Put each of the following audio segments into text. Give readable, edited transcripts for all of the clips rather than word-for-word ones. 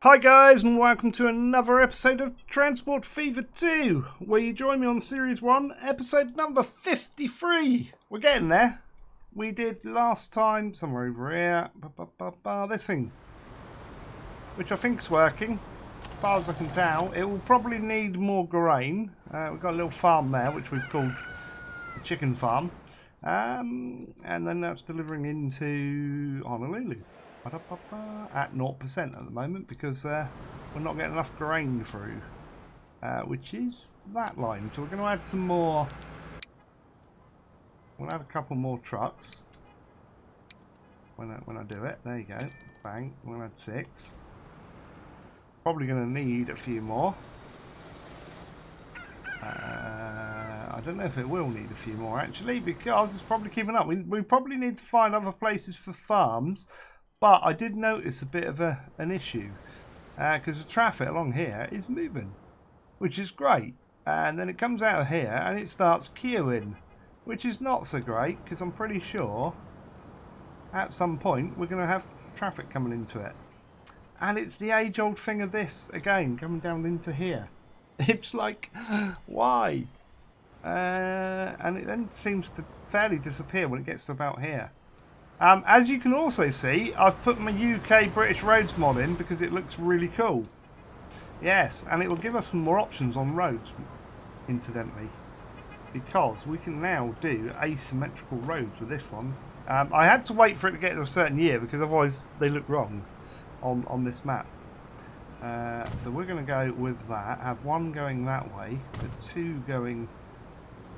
Hi guys, and welcome to another episode of Transport Fever 2, where you join me on Series 1, episode number 53. We're getting there. We did last time, somewhere over here, this thing, which I think's working, as far as I can tell. It will probably need more grain. We've got a little farm there, which we've called the chicken farm. And then that's delivering into Honolulu. At 0% at the moment because we're not getting enough grain through, which is that line. So we're going to add some more. We'll add a couple more trucks when I do it. There you go. Bang. We'll add 6. Probably going to need a few more. I don't know if it will need a few more actually, because it's probably keeping up. We probably need to find other places for farms. But I did notice a bit of an issue because the traffic along here is moving, which is great. And then it comes out of here and it starts queuing, which is not so great because I'm pretty sure at some point we're going to have traffic coming into it. And it's the age-old thing of this, again, coming down into here. It's like, why? And it then seems to fairly disappear when it gets to about here. As you can also see, I've put my UK British roads mod in because it looks really cool. Yes, and it will give us some more options on roads, incidentally. Because we can now do asymmetrical roads with this one. I had to wait for it to get to a certain year because otherwise they look wrong on this map. So we're going to go with that. Have one going that way, the 2 going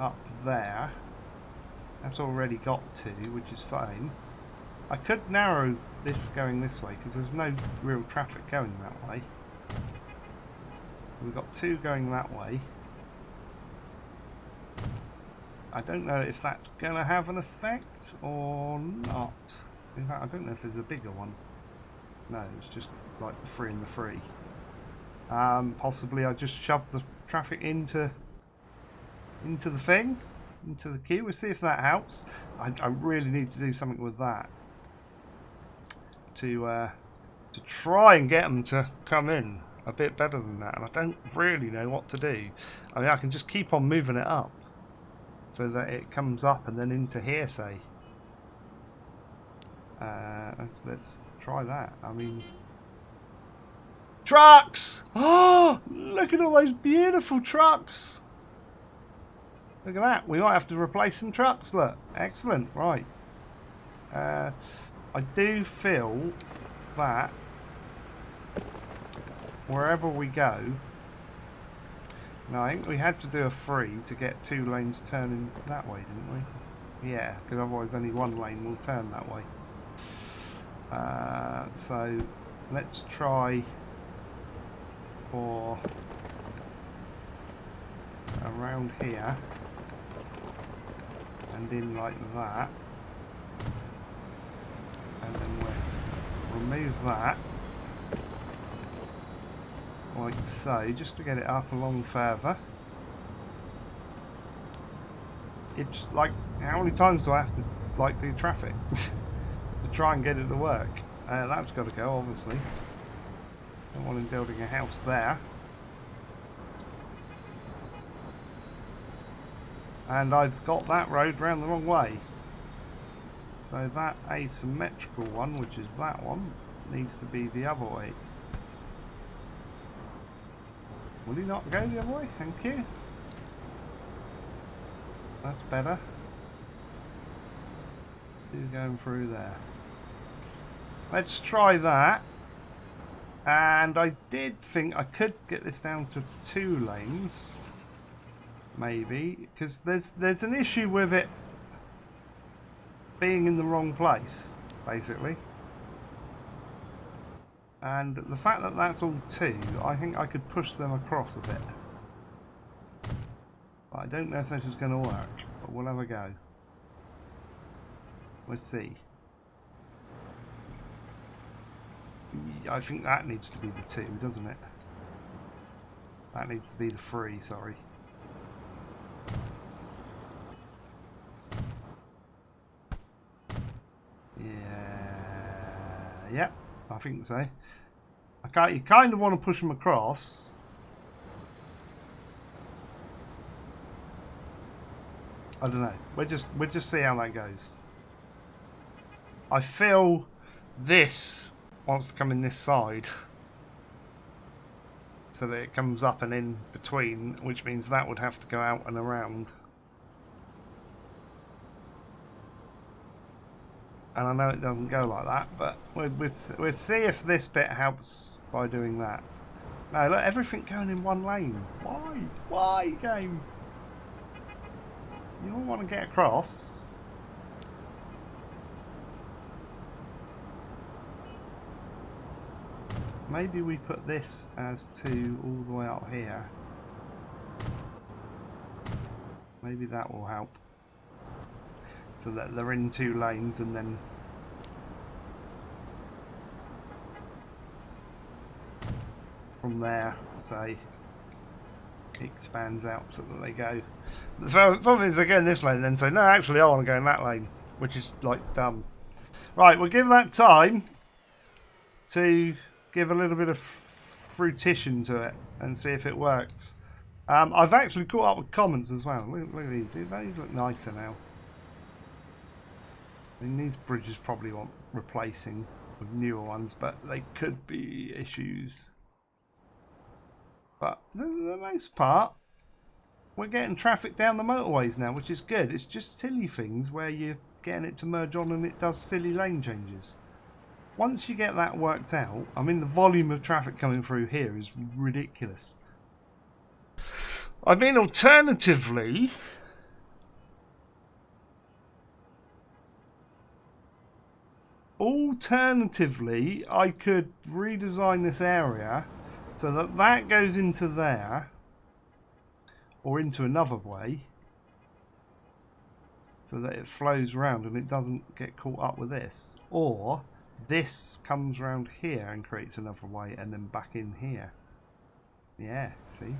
up there. That's already got 2, which is fine. I could narrow this going this way because there's no real traffic going that way. We've got 2 going that way. I don't know if that's going to have an effect or not. In fact, I don't know if there's a bigger one. No, it's just like the 3 and the 3. Possibly I just shove the traffic into the thing, into the queue. We'll see if that helps. I really need to do something with that to try and get them to come in a bit better than that, and I don't really know what to do. I mean, I can just keep on moving it up so that it comes up and then into here, say. Let's try that. I mean, trucks! Oh, look at all those beautiful trucks! Look at that. We might have to replace some trucks. Look, excellent. Right. I do feel that wherever we go, I think we had to do a 3 to get 2 lanes turning that way, didn't we? Yeah, because otherwise only 1 lane will turn that way. So let's try for around here and in like that, and then we'll remove that like so, just to get it up along further. It's like, how many times do I have to like do traffic to try and get it to work? That's got to go, obviously. Don't want him building a house there. And I've got that road round the wrong way. So that asymmetrical one, which is that one, needs to be the other way. Will he not go the other way? Thank you. That's better. He's going through there. Let's try that. And I did think I could get this down to 2 lanes. Maybe, because there's an issue with it being in the wrong place, basically. And the fact that that's all 2, I think I could push them across a bit. But I don't know if this is going to work, but we'll have a go. Let's see. I think that needs to be the 2, doesn't it? That needs to be the 3, sorry. Yeah, I think so. You kind of want to push them across. I don't know. We'll just see how that goes. I feel this wants to come in this side. So that it comes up and in between, which means that would have to go out and around. And I know it doesn't go like that, but we'll see if this bit helps by doing that. No, look, everything going in one lane. Why? Why, game? You don't want to get across. Maybe we put this as 2 all the way up here. Maybe that will help. So that they're in 2 lanes and then from there, say, it expands out so that they go. The problem is they go in this lane and then say, no, actually I want to go in that lane, which is like dumb. Right, we'll give that time to give a little bit of fruition to it and see if it works. I've actually caught up with comments as well. Look at these. These look nicer now. I mean, these bridges probably want replacing with newer ones, but they could be issues. But for the most part, we're getting traffic down the motorways now, which is good. It's just silly things where you're getting it to merge on and it does silly lane changes. Once you get that worked out, I mean, the volume of traffic coming through here is ridiculous. I mean, alternatively, I could redesign this area so that that goes into there or into another way so that it flows around and it doesn't get caught up with this. Or this comes around here and creates another way and then back in here. Yeah, see?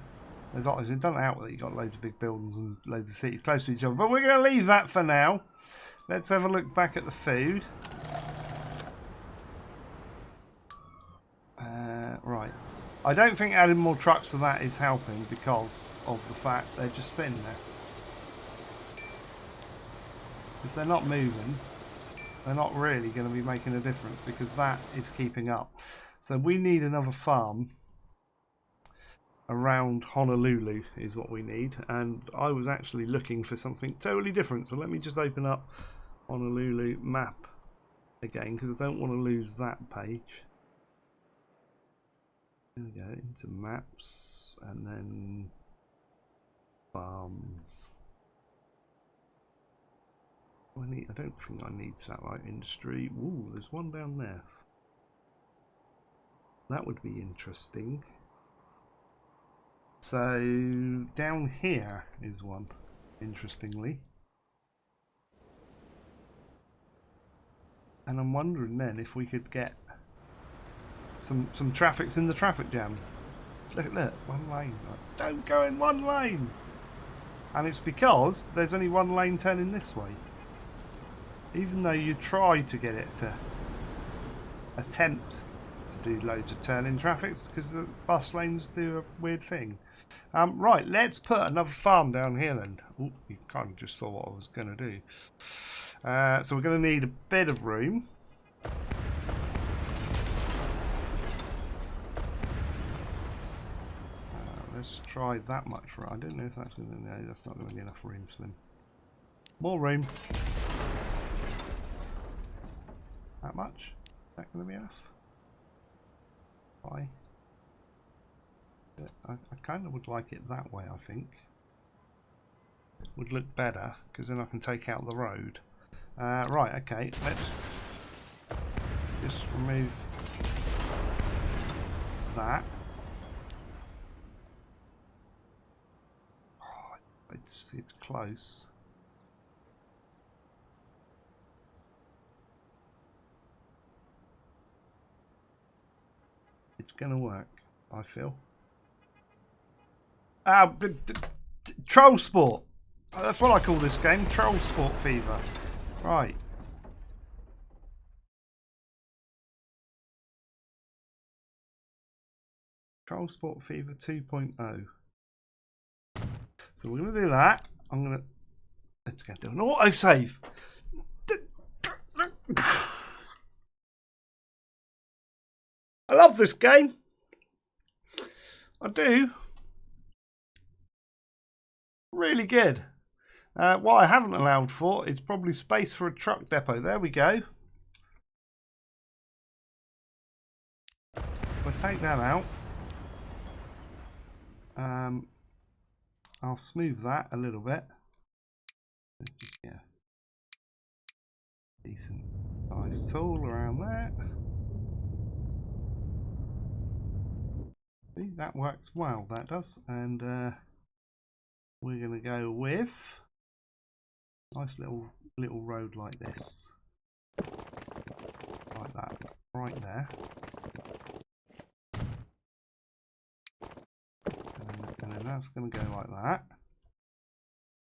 There's it doesn't help that you've got loads of big buildings and loads of cities close to each other. But we're going to leave that for now. Let's have a look back at the food. Right. I don't think adding more trucks to that is helping because of the fact they're just sitting there. If they're not moving, they're not really going to be making a difference because that is keeping up. So we need another farm around Honolulu is what we need. And I was actually looking for something totally different. So let me just open up Honolulu map again because I don't want to lose that page. There we go, into maps and then farms. I don't think I need satellite industry. Ooh, there's one down there. That would be interesting. So down here is one, interestingly. And I'm wondering then if we could get some traffic's in the traffic jam. Look, one lane. Don't go in one lane. And it's because there's only one lane turning this way. Even though you try to get it to attempt to do loads of turn-in traffic, because the bus lanes do a weird thing. Right, let's put another farm down here then. Ooh, you kind of just saw what I was going to do. So we're going to need a bit of room. Let's try that much. I don't know if that's going to. No, that's not going to be enough room for them. More room. That much? Is that going to be enough? Why? I kind of would like it that way, I think. It would look better, because then I can take out the road. Right, okay, let's just remove that. Oh, it's close. It's gonna work, I feel. Troll Sport. That's what I call this game. Troll Sport Fever. Right. Control Sport Fever 2.0. So we're going to do that. Let's go do an autosave. I love this game. I do. Really good. What I haven't allowed for is probably space for a truck depot. There we go. We'll take that out. I'll smooth that a little bit. Yeah. Decent size tool around there. See, that works well, that does. And we're going to go with nice little road like this. Like that. Right there. And then that's going to go like that.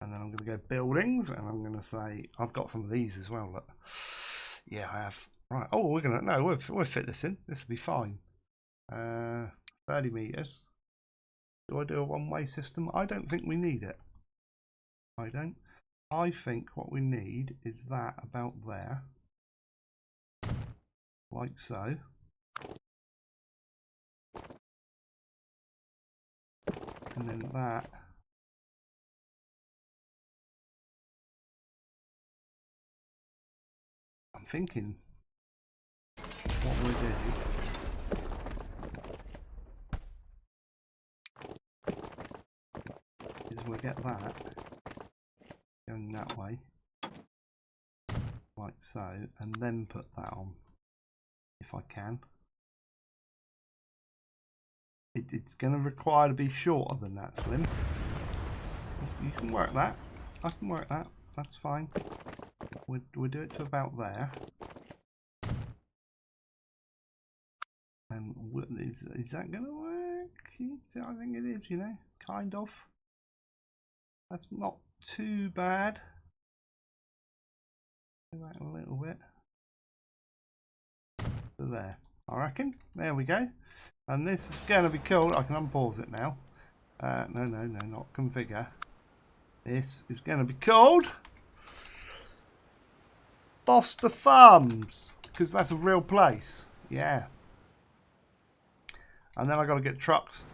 And then I'm going to go buildings, and I'm going to say, I've got some of these as well, look. Yeah, I have. Right, oh, we're going to, no, we'll fit this in. This will be fine. 30 meters. Do I do a one-way system? I don't think we need it. I don't. I think what we need is that about there. Like so. And then that. I'm thinking what we'll do is we'll get that going that way, like so, and then put that on, if I can. It's going to require to be shorter than that, Slim. You can work that. I can work that. That's fine. We'll do it to about there. And is that going to work? I think it is, you know, kind of. That's not too bad. Do that a little bit. So there, I reckon. There we go. And this is going to be cool. I can unpause it now. No, not configure. This is going to be called Foster Farms, because that's a real place. Yeah. And then I got to get trucks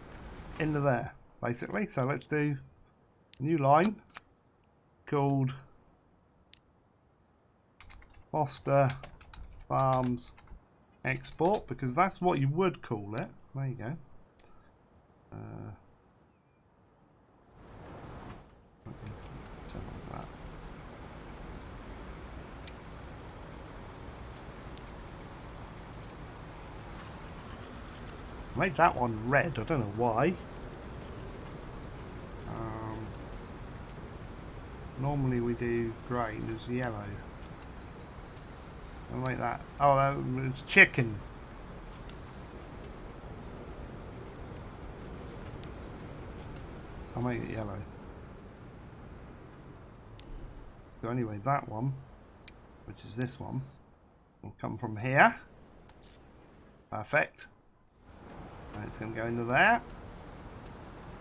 into there, basically. So let's do a new line called Foster Farms Export, because that's what you would call it. There you go. Something like that. Made that one red. I don't know why. Normally we do grey. There's yellow. I'll make that. Oh, it's chicken. I'll make it yellow. So anyway, that one, which is this one, will come from here. Perfect. And it's going to go into there.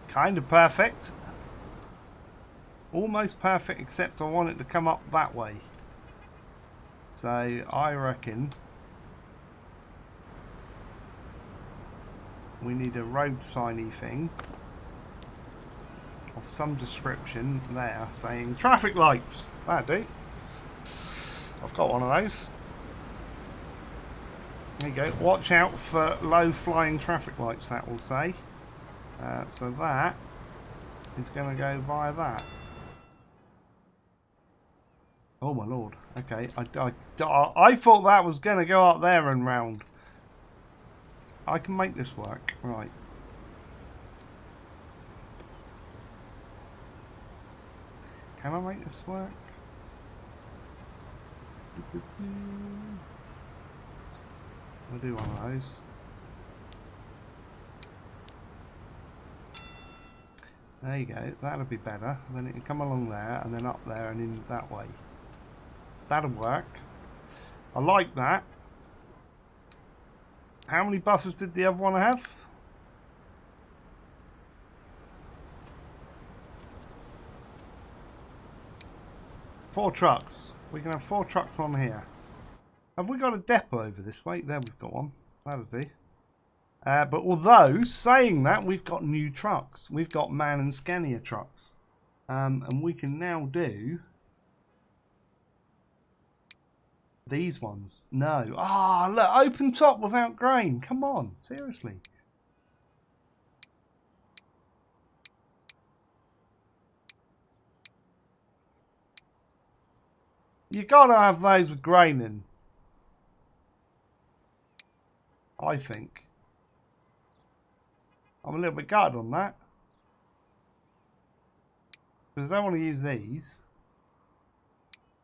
Kind of perfect. Almost perfect, except I want it to come up that way. So I reckon we need a road signy thing of some description there saying traffic lights. That'll do. I've got one of those. There you go. Watch out for low flying traffic lights, that will say. So that is going to go via that. Oh my lord. Okay. I thought that was going to go up there and round. I can make this work. Right. Can I make this work? I'll do one of those. There you go. That'll be better. Then it can come along there and then up there and in that way. That'll work. I like that. How many buses did the other one have? 4 trucks. We can have 4 trucks on here. Have we got a depot over this way? There, we've got one. That'll do. But although, saying that, we've got new trucks. We've got Man and Scania trucks. And we can now do these ones. No. Ah, look, open top without grain. Come on, seriously. You gotta have those with grain in, I think. I'm a little bit gutted on that. Because I don't want to use these.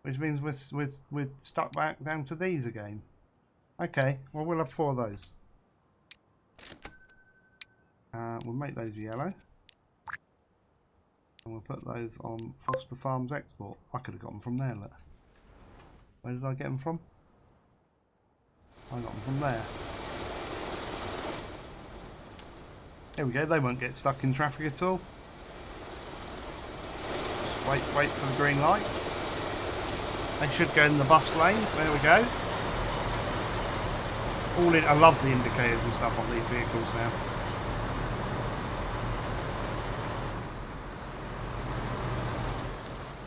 Which means we're stuck back down to these again. Okay, well we'll have 4 of those. We'll make those yellow. And we'll put those on Foster Farms Export. I could have got them from there, look. Where did I get them from? I got them from there. There we go, they won't get stuck in traffic at all. Just wait for the green light. They should go in the bus lanes, there we go. All in, I love the indicators and stuff on these vehicles now.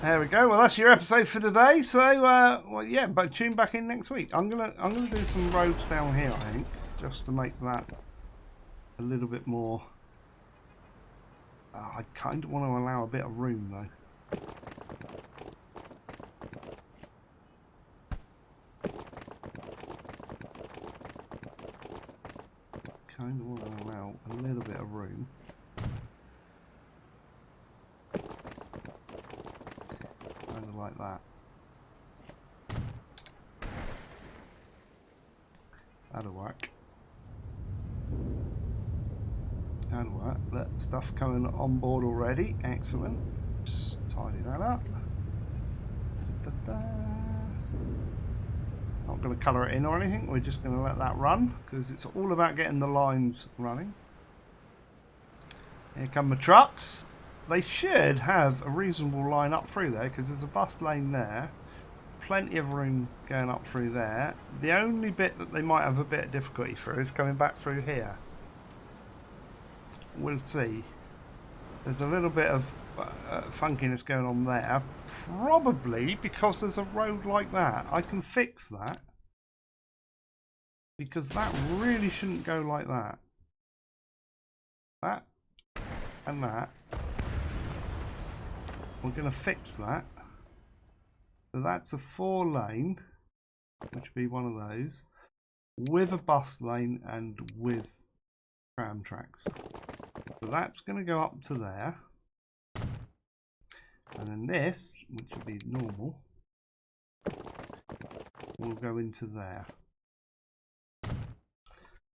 There we go. Well, that's your episode for today. So, well, yeah, but tune back in next week. I'm gonna do some roads down here, I think, just to make that a little bit more. I kind of want to allow a bit of room though. Kind of want to allow a little bit of room. Kind of like that. That'll work. That'll work. That stuff coming on board already. Excellent. Just tidy that up. Not going to colour it in or anything. We're just going to let that run because it's all about getting the lines running. Here come the trucks. They should have a reasonable line up through there because there's a bus lane there. Plenty of room going up through there. The only bit that they might have a bit of difficulty through is coming back through here. We'll see. There's a little bit of funkiness going on there. Probably because there's a road like that. I can fix that. Because that really shouldn't go like that. That and that. We're going to fix that. So that's a 4 lane, which would be one of those, with a bus lane and with tram tracks. So that's going to go up to there. And then this, which would be normal, will go into there.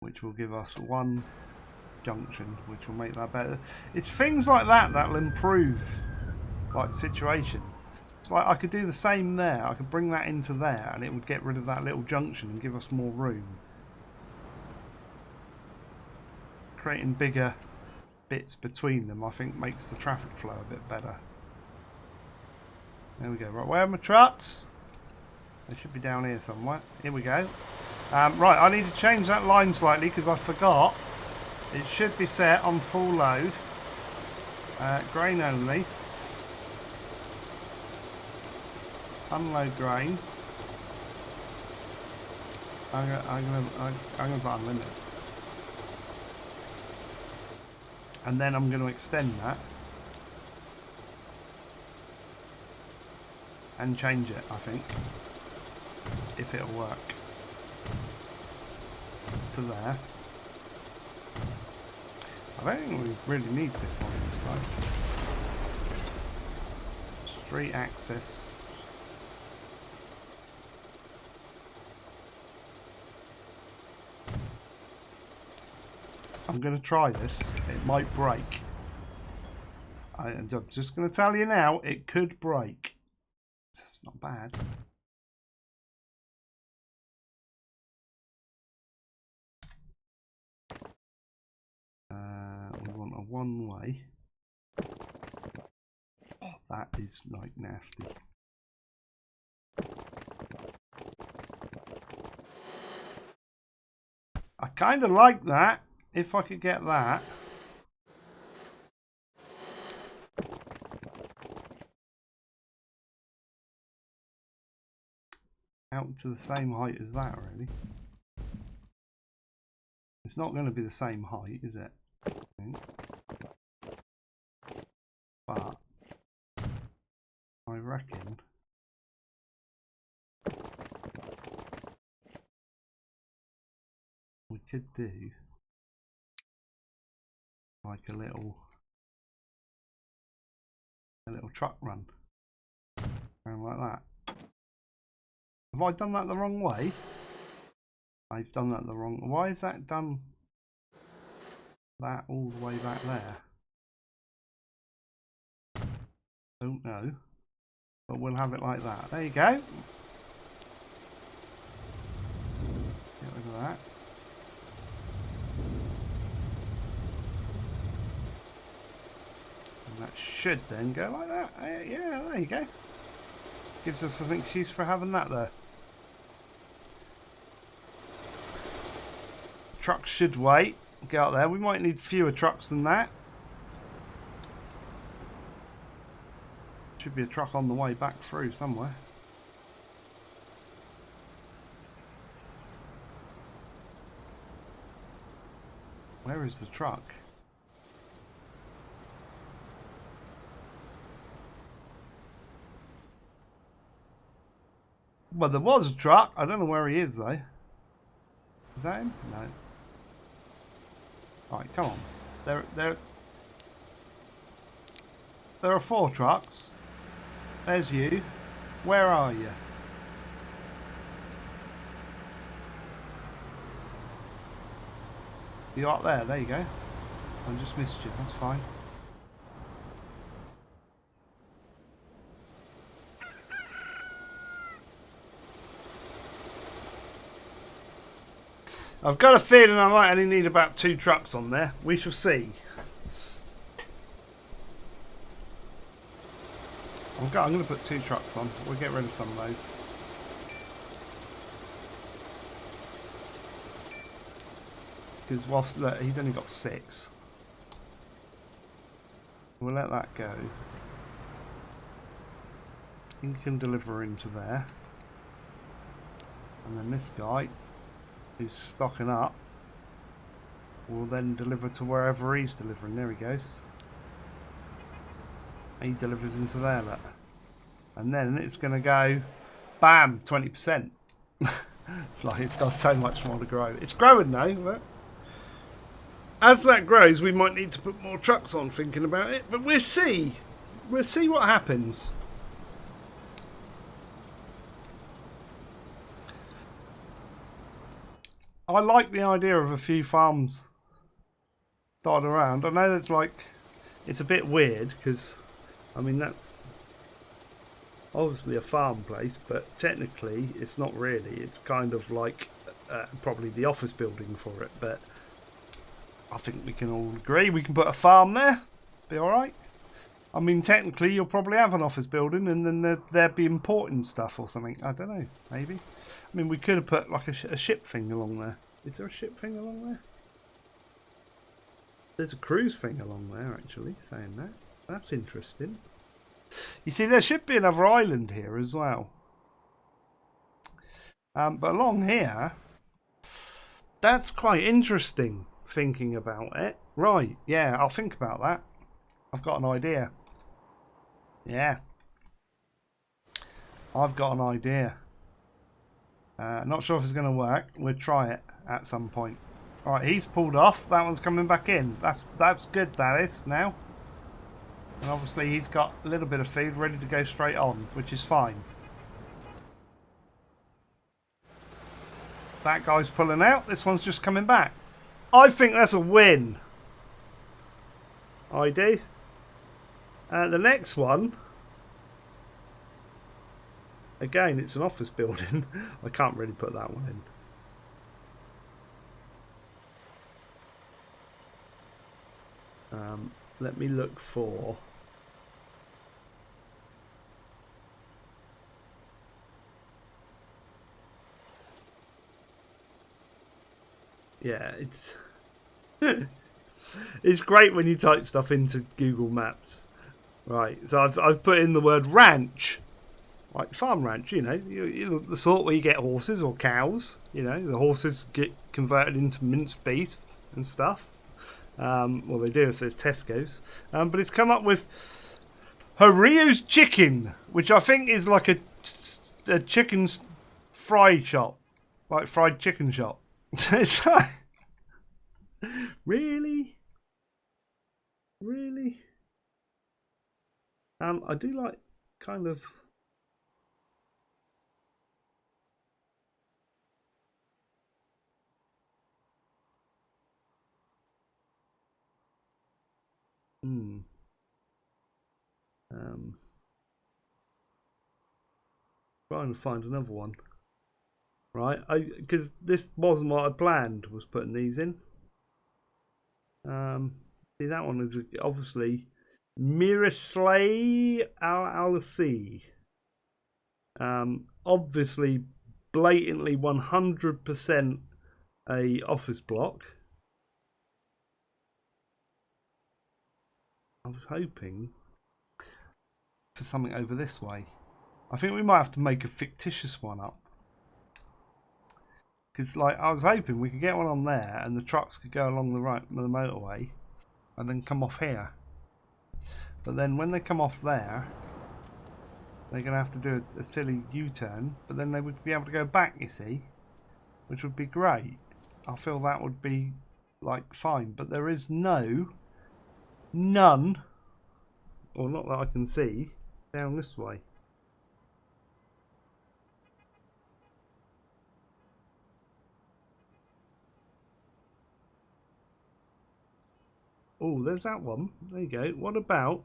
Which will give us 1 junction, which will make that better. It's things like that that'll improve like the situation. It's like I could do the same there. I could bring that into there and it would get rid of that little junction and give us more room. Creating bigger bits between them, I think, makes the traffic flow a bit better. There we go. Right, where are my trucks? They should be down here somewhere. Here we go. Right, I need to change that line slightly because I forgot. It should be set on full load. Grain only. Unload grain. I'm gonna put unlimited. And then I'm going to extend that. And change it, I think. If it'll work. To there. I don't think we really need this on this side. Street access. I'm going to try this. It might break. I'm just going to tell you now, it could break. That's not bad. We want a one-way. Oh, that is like nasty. I kind of like that. If I could get that. Out to the same height as that, really. It's not going to be the same height, is it? I think. But I reckon we could do like a little truck run around like that. Have I done that the wrong way? I've done that the wrong. Why is that done that all the way back there? Don't know, but we'll have it like that. There you go. Get rid of that. And that should then go like that. Yeah, there you go. Gives us an excuse for having that there. Trucks should wait. Get out there. We might need fewer trucks than that. Should be a truck on the way back through somewhere. Where is the truck? Well, there was a truck. I don't know where he is though. Is that him? No. Alright, come on. There are 4 trucks. There's you. Where are you? You're up there. There you go. I just missed you. That's fine. I've got a feeling I might only need about 2 trucks on there. We shall see. I'm going to put 2 trucks on. We'll get rid of some of those. Because whilst he's only got 6. We'll let that go. He can deliver into there. And then this guy, who's stocking up, will then deliver to wherever he's delivering. There he goes. He delivers into there, look. And then it's going to go, bam, 20%. It's like it's got so much more to grow. It's growing though, but as that grows, we might need to put more trucks on, thinking about it. But we'll see. We'll see what happens. I like the idea of a few farms dotted around. I know that's like, it's a bit weird because, I mean, that's obviously a farm place, but technically it's not really. It's kind of like probably the office building for it, but I think we can all agree we can put a farm there. Be alright. I mean, technically you'll probably have an office building and then there'd be importing stuff or something. I don't know, maybe. I mean, we could have put like a ship thing along there. Is there a ship thing along there? There's a cruise thing along there, actually, saying that. That's interesting. You see, there should be another island here as well. But along here, that's quite interesting, thinking about it. Right, yeah, I'll think about that. I've got an idea. Yeah. I've got an idea. Not sure if it's going to work. We'll try it at some point. Alright, he's pulled off. That one's coming back in. That's good, that is, now. And obviously he's got a little bit of food ready to go straight on, which is fine. That guy's pulling out. This one's just coming back. I think that's a win. I do. The next one, again, it's an office building. I can't really put that one in. Let me look for... Yeah, it's it's great when you type stuff into Google Maps. Right, so I've put in the word ranch, like farm ranch. You know, the sort where you get horses or cows. You know, the horses get converted into minced beef and stuff. Well, they do if there's Tesco's. But it's come up with Hariu's Chicken, which I think is like a chicken fry shop, like fried chicken shop. It's like, really, really. I do like kind of. Hmm. Um, Trying to find another one. Right, because this wasn't what I planned. Was putting these in. See that one is obviously Miroslay Al Alasi. Obviously, blatantly 100% a office block. I was hoping for something over this way. I think we might have to make a fictitious one up. Because, like, I was hoping we could get one on there and the trucks could go along the motorway and then come off here. But then when they come off there, they're going to have to do a silly U-turn. But then they would be able to go back, you see, which would be great. I feel that would be, like, fine. But there is none, or not that I can see, down this way. Oh, there's that one. There you go. What about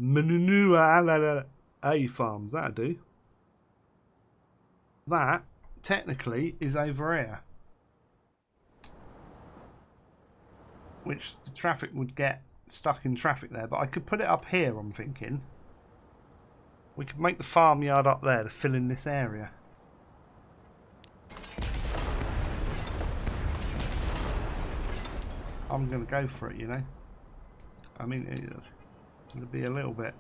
Manunua A Farms? That'll do. That, technically, is over here. Which the traffic would get stuck in traffic there. But I could put it up here, I'm thinking. We could make the farmyard up there to fill in this area. I'm going to go for it, you know. I mean, it'll be a little bit.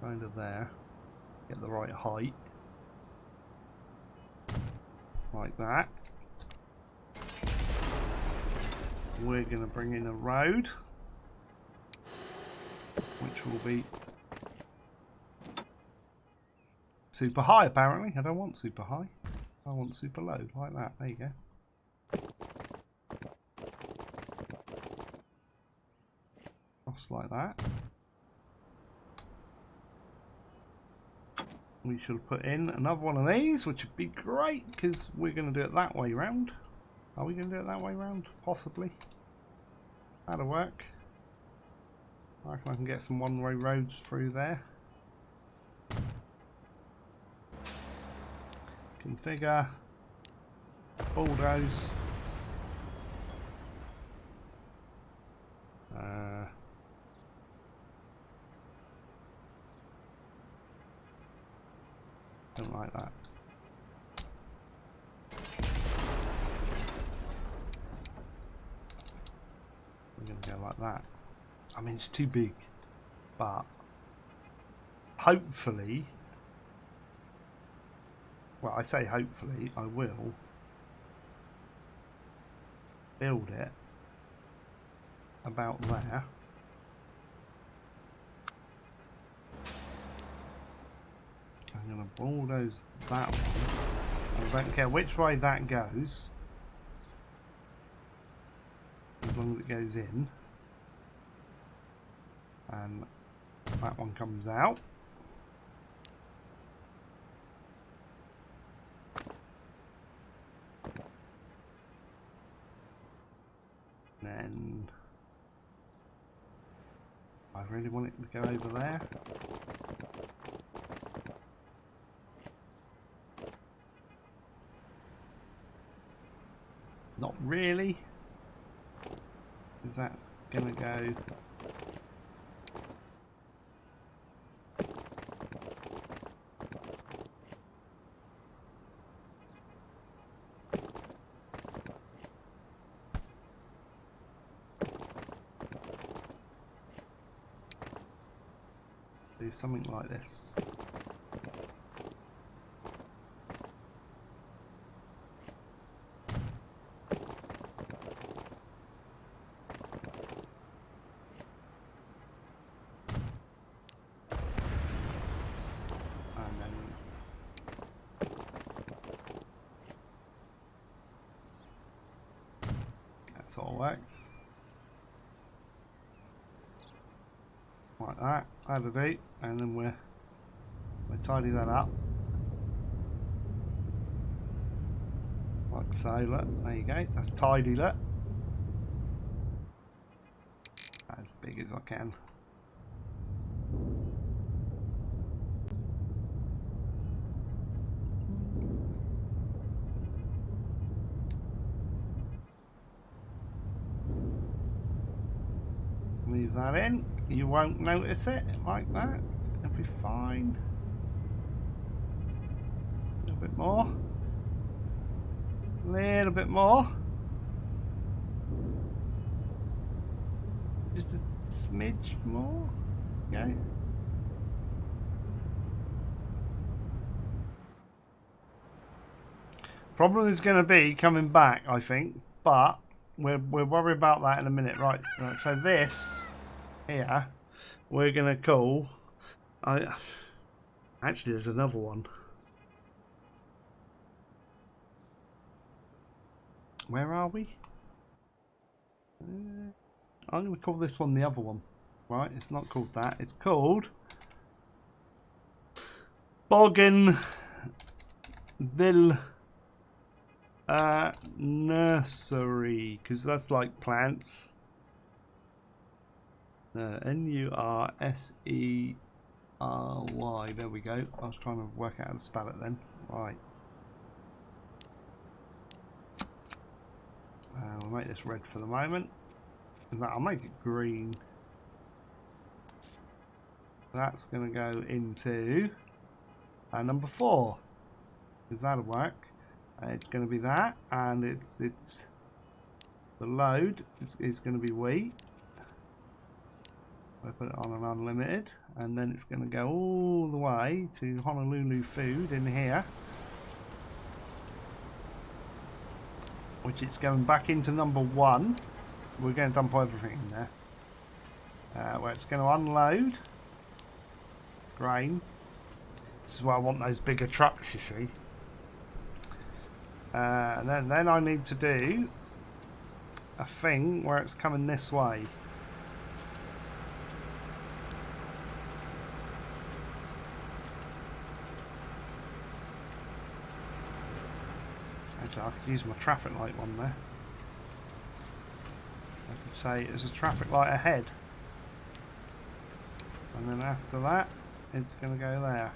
Kind of there. Get the right height. Like that. We're going to bring in a road. Which will be super high, apparently. I don't want super high. I want super low, like that. There you go. Just like that. We should put in another one of these, which would be great, because we're going to do it that way round. Are we going to do it that way round? Possibly. That'll work. I reckon I can get some one-way roads through there. Configure. Bulldoze. Don't like that. We're going to go like that. I mean, it's too big, but hopefully, well, I say hopefully, I will build it about there. I'm going to bulldoze that one. I don't care which way that goes, as long as it goes in. And that one comes out. Then I really want it to go over there. Not really, because that's gonna go Do something like this. All works like that. That'll do, and then we'll tidy that up like so. Look, there you go. That's tidy. Look, as big as I can. Leave that in. You won't notice it like that. It'll be fine. A little bit more. A little bit more. Just a smidge more. Okay. Problem is going to be coming back, I think, but we'll worry about that in a minute. Right, so this here we're going to call... Actually, there's another one. Where are we? I'm going to call this one the other one. Right, it's not called that. It's called Bougainville Nursery, because that's like plants. Nursery. There we go. I was trying to work out how to spell it then. Right. We'll make this red for the moment. I'll make it green. That's going to go into number 4, because that'll work. It's going to be that, and it's the load is going to be wheat. I put it on an unlimited, and then it's going to go all the way to Honolulu food in here, which it's going back into number 1. We're going to dump everything in there. Where it's going to unload grain. This is why I want those bigger trucks, you see. And then I need to do a thing where it's coming this way. Actually, I could use my traffic light one there. I could say there's a traffic light ahead. And then after that, it's going to go there.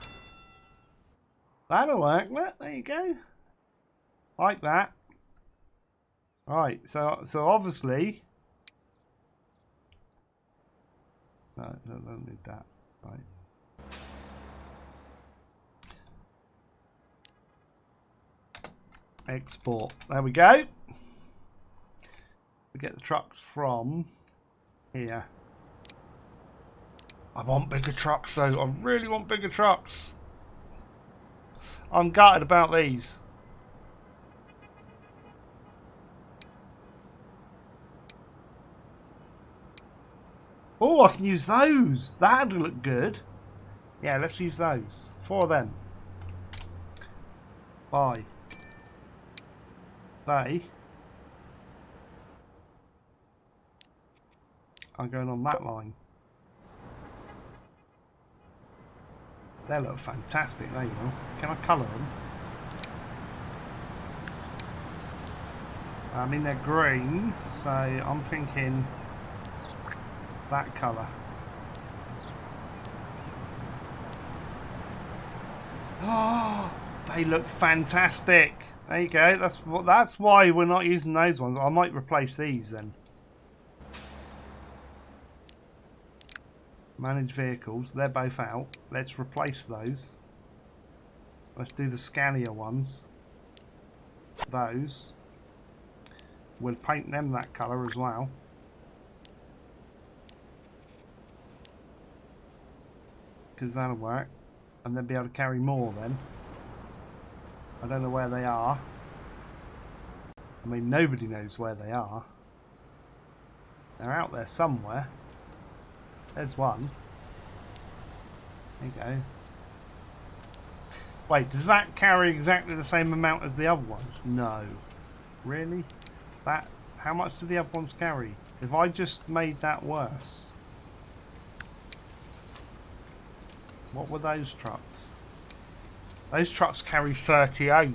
That'll work, look, there you go. Like that. Right, so obviously... No, don't need that. Right. Export. There we go. We get the trucks from here. I want bigger trucks though. I really want bigger trucks. I'm gutted about these. Oh, I can use those. That'd look good. Yeah, let's use those. 4 of them. Buy. They are going on that line. They look fantastic. There you go. Can I colour them? I mean, they're green, so I'm thinking that colour. Oh, they look fantastic. There you go. That's why we're not using those ones. I might replace these then. Manage vehicles. They're both out. Let's replace those. Let's do the Scania ones. Those. We'll paint them that colour as well. because that'll work. And then be able to carry more then. I don't know where they are. I mean, nobody knows where they are. They're out there somewhere. There's one. There you go. Wait, does that carry exactly the same amount as the other ones? No. Really? That? How much do the other ones carry? If I just made that worse. What were those trucks? Those trucks carry 38.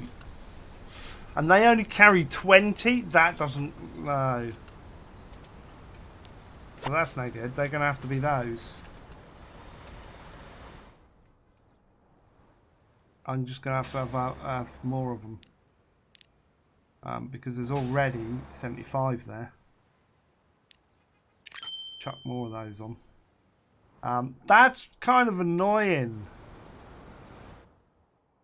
And they only carry 20? That doesn't... No. Well, that's no good. They're going to have to be those. I'm just going to have more of them. Because there's already 75 there. Chuck more of those on. That's kind of annoying.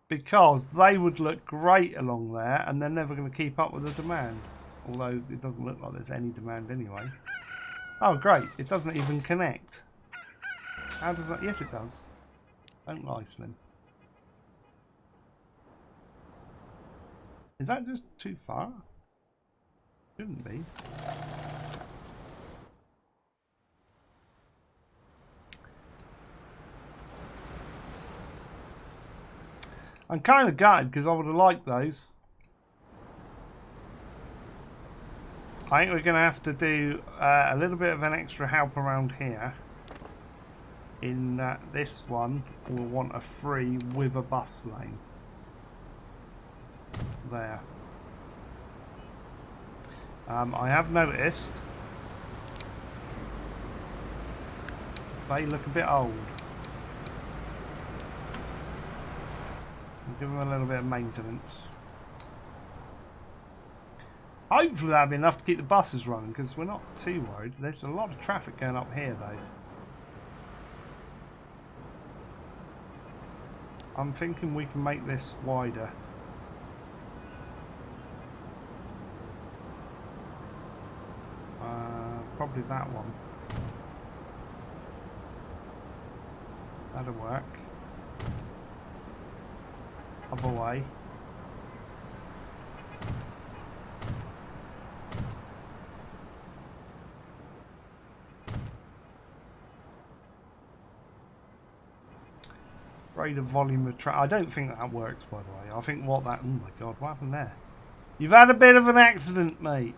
Because they would look great along there and they're never going to keep up with the demand. Although it doesn't look like there's any demand anyway. Oh great, it doesn't even connect. How does that? Yes it does. Don't lie, Slim. Is that just too far? Shouldn't be. I'm kind of gutted because I would have liked those. I think we're going to have to do a little bit of an extra help around here. In this one, we'll want a free with a bus lane. There. I have noticed they look a bit old. Give them a little bit of maintenance. Hopefully that'll be enough to keep the buses running because we're not too worried. There's a lot of traffic going up here though. I'm thinking we can make this wider. Probably that one. That'll work. Other way. Greater volume of traffic. I don't think that works, by the way. I think what that... Oh my god, what happened there? You've had a bit of an accident, mate.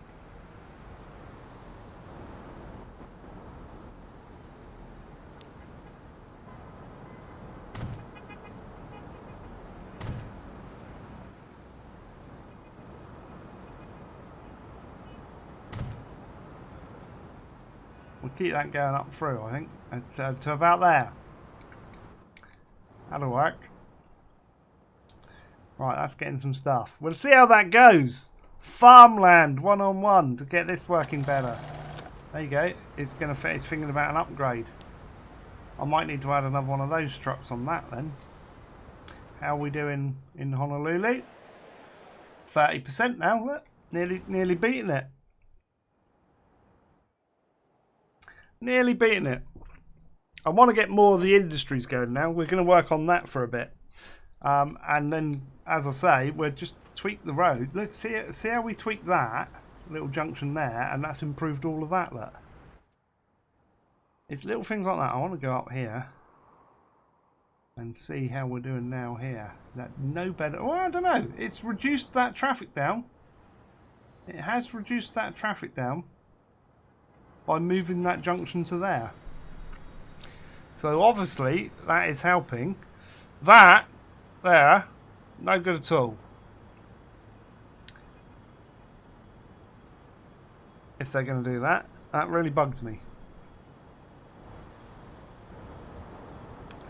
We'll keep that going up through, I think. To about there. That'll work. Right, that's getting some stuff. We'll see how that goes. Farmland, one-on-one, to get this working better. There you go. It's going to fit. It's thinking about an upgrade. I might need to add another one of those trucks on that then. How are we doing in Honolulu? 30% now, look. Nearly beating it. Nearly beating it. I want to get more of the industries going now. We're going to work on that for a bit. And then, as I say, we'll just tweak the road. Look, see how we tweak that little junction there, and that's improved all of that, look. It's little things like that. I want to go up here and see how we're doing now here. That no better. Well, I don't know. It's reduced that traffic down. It has reduced that traffic down by moving that junction to there. So obviously that is helping. That there, no good at all. If they're going to do that, that really bugs me.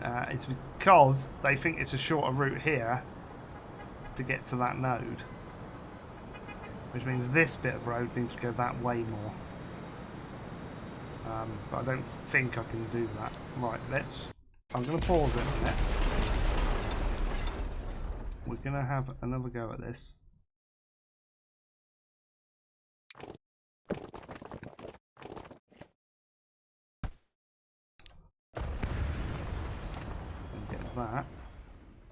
It's because they think it's a shorter route here to get to that node, which means this bit of road needs to go that way more. But I don't think I can do that. Right, I'm going to pause it a minute. We're going to have another go at this. that.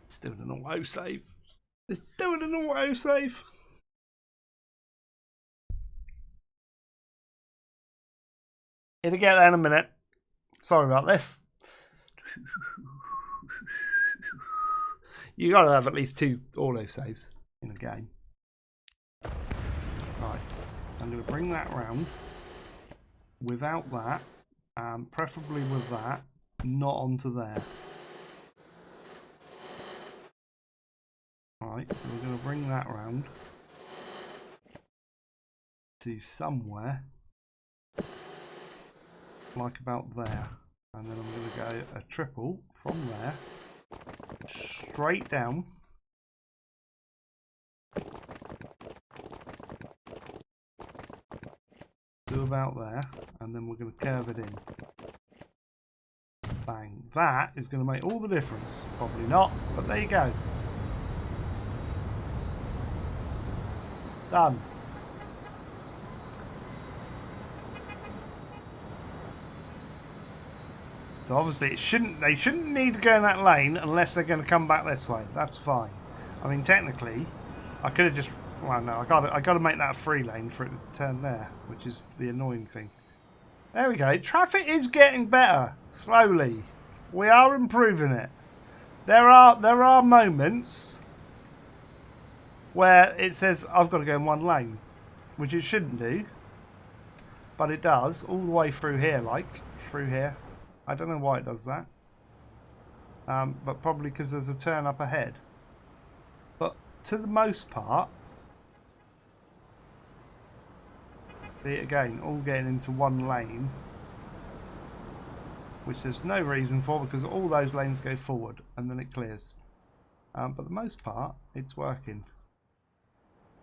It's doing an autosave. It's doing an autosave. It'll get there in a minute. Sorry about this. You gotta have at least 2 autosaves in a game. Right, I'm gonna bring that round without that, and preferably with that, not onto there. Alright, so we're gonna bring that round to somewhere like about there, and then I'm going to go a triple from there straight down to about there, and then we're going to curve it in. Bang. That is going to make all the difference. Probably not, but there you go. Done. So obviously they shouldn't need to go in that lane unless they're going to come back this way. That's fine. I mean, technically, I could have just, well, no, I got to make that a free lane for it to turn there, which is the annoying thing. There we go. Traffic is getting better slowly. We are improving it. There are moments where it says I've got to go in one lane, which it shouldn't do, but it does all the way through here, like through here. I don't know why it does that, but probably because there's a turn up ahead. But to the most part, see it again, all getting into one lane, which there's no reason for because all those lanes go forward and then it clears. But for the most part, it's working.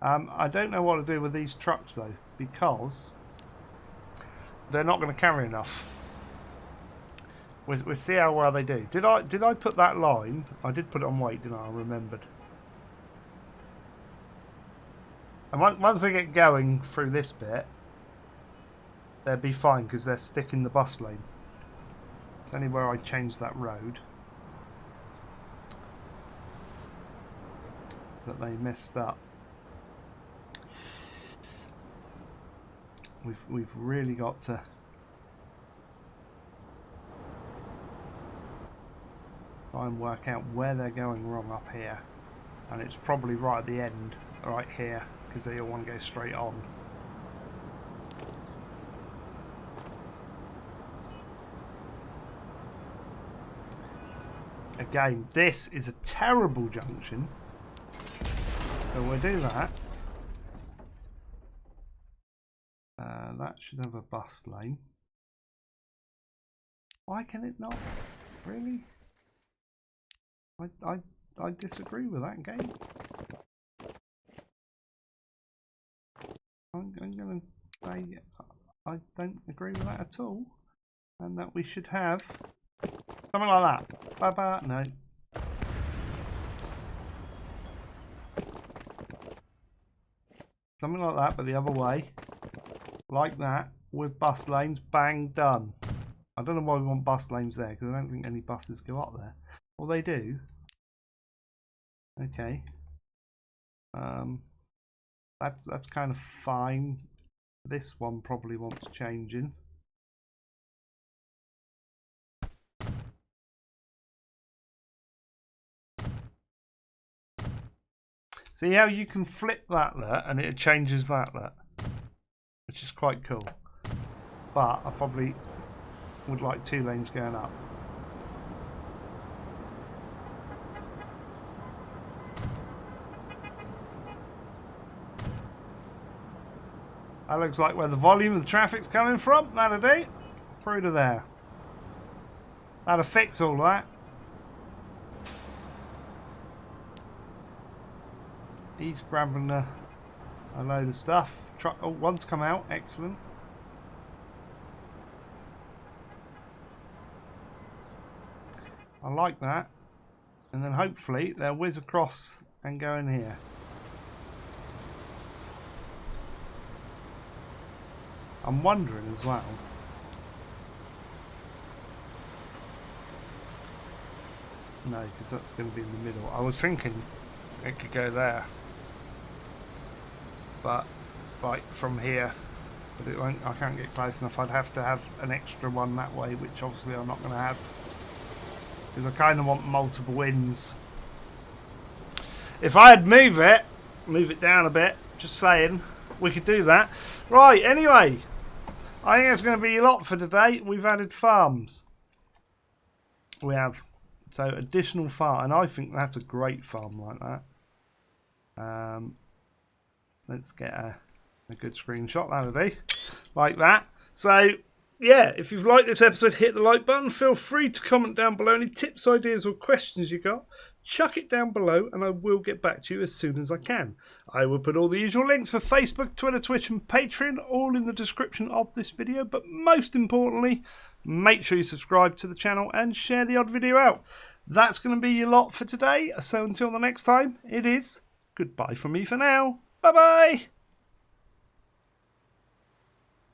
I don't know what to do with these trucks though, because they're not going to carry enough. We'll see how well they do. Did I put that line? I did put it on weight, didn't I? I remembered. And once they get going through this bit, they'll be fine because they're sticking the bus lane. It's only where I changed that road that they messed up. We've really got to try and work out where they're going wrong up here, and it's probably right at the end, right here, because they all want to go straight on. Again, this is a terrible junction, so we'll do that. That should have a bus lane. Why can it not? Really? I disagree with that game. I'm going to say I don't agree with that at all, and that we should have something like that. Bye-bye. No. Something like that, but the other way. Like that, with bus lanes. Bang, done. I don't know why we want bus lanes there, because I don't think any buses go up there. Well, they do. Okay. That's kind of fine. This one probably wants changing. See how you can flip that there and it changes that there, which is quite cool. But I probably would like 2 lanes going up. That looks like where the volume of the traffic's coming from. That'll do. Through to there. That'll fix all that. He's grabbing a load of stuff. Truck, oh, one's come out. Excellent. I like that. And then hopefully they'll whiz across and go in here. I'm wondering as well. No, because that's going to be in the middle. I was thinking it could go there. But, like, from here. But it won't, I can't get close enough. I'd have to have an extra one that way, which obviously I'm not going to have. Because I kind of want multiple ins. If I'd move it down a bit, just saying, we could do that. Right, anyway. I think that's going to be a lot for today. We've added farms. We have. So, additional farm. And I think that's a great farm like that. Let's get a good screenshot. That'll be. Like that. So, yeah, if you've liked this episode, hit the like button. Feel free to comment down below any tips, ideas, or questions you got. Chuck it down below and I will get back to you as soon as I can. I will put all the usual links for Facebook, Twitter, Twitch and Patreon all in the description of this video. But most importantly, make sure you subscribe to the channel and share the odd video out. That's going to be your lot for today. So until the next time, it is goodbye from me for now. Bye-bye.